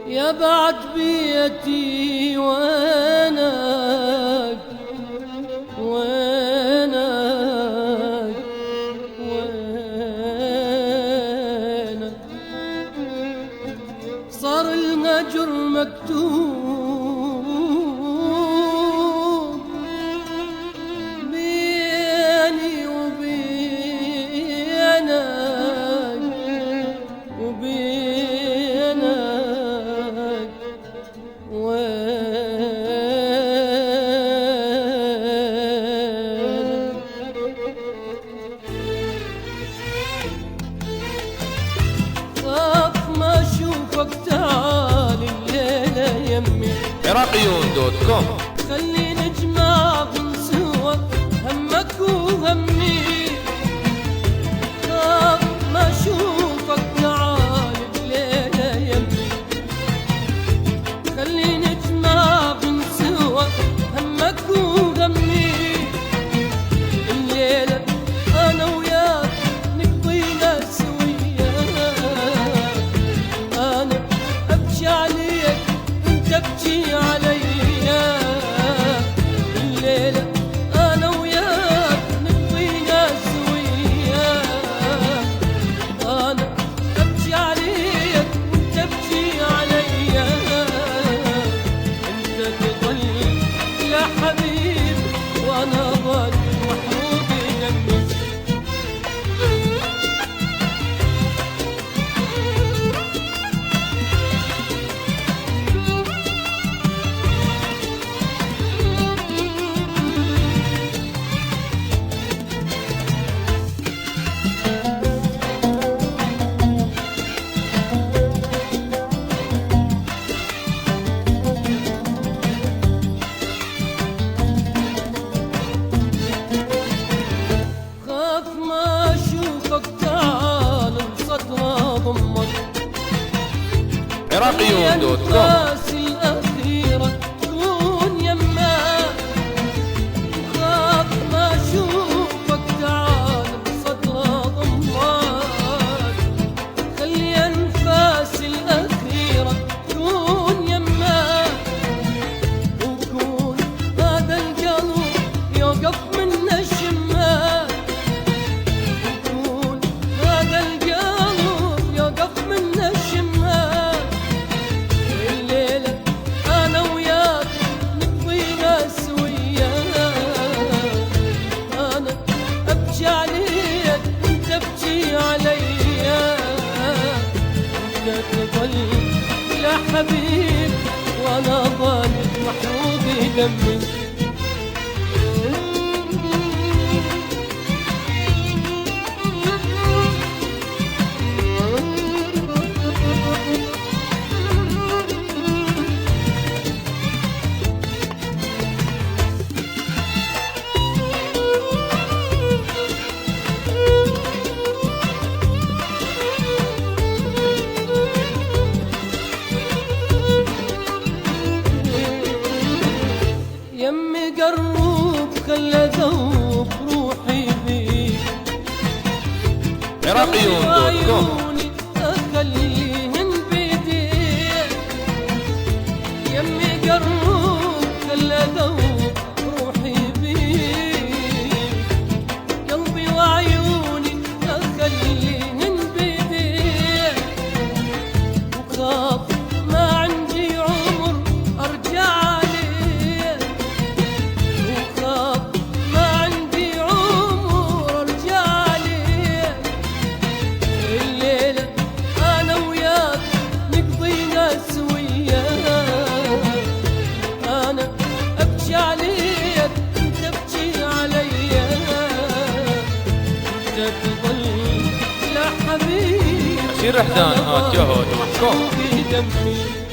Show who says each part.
Speaker 1: يا بعد بيتي وينك وينك وينك، صار الهجر مكتوب بيني وبينك وبينك وينك. خاف ما اشوفك تعال الليلة يمي
Speaker 2: عراقيون.com.
Speaker 1: خلي نجمع سوا همك وهمي. خاف ما اشوفك تعال الليلة يمي خلي نجمع سوا همك وهمي. الليلة انا وياك نقضينا سوية، انا ابكي عليك وانت ابكي علي. الليلة انا وياك نقضينا سوية، انا ابكي عليك وانت ابكي علي. انت تضل يا حبيب وانا ضل محروق دمي. خاف ما اشوفك تعال الصدر ضمك.
Speaker 2: عراقيون.com.
Speaker 1: الناس الأخيرة تكون يماك. خاف ما اشوفك تعال الصدر ضمك. خلي انفاس الأخيرة تكون يماك، وكون هذا القلب يوقف من الشماك. وكون هذا القلب يوقف من الشماك. الليلة أنا وياك نقضينا سوية، أنا أبكي عليك وأنت ابكي علي. أنت تضل يا حبيب وأنا ضل محروق دمي. يمي قرب خلى ذوب روحي بيك.
Speaker 2: عراقيون.com.
Speaker 1: عيوني اخليهن بيديك. يمي قرب خلى ذوب روحي بيك. قلبي وعيوني اخليهن بيديك. وخاف ما عندي عمر ارجع عليك. وخاف ما عندي عمر ارجع عليك. الليلة انا وياك نقضينا سوية، انا ابكي عليك انت ابكي علي. انت تضل يا حبيبي
Speaker 2: أسير رحدان @yahoo.com.
Speaker 1: في دمي.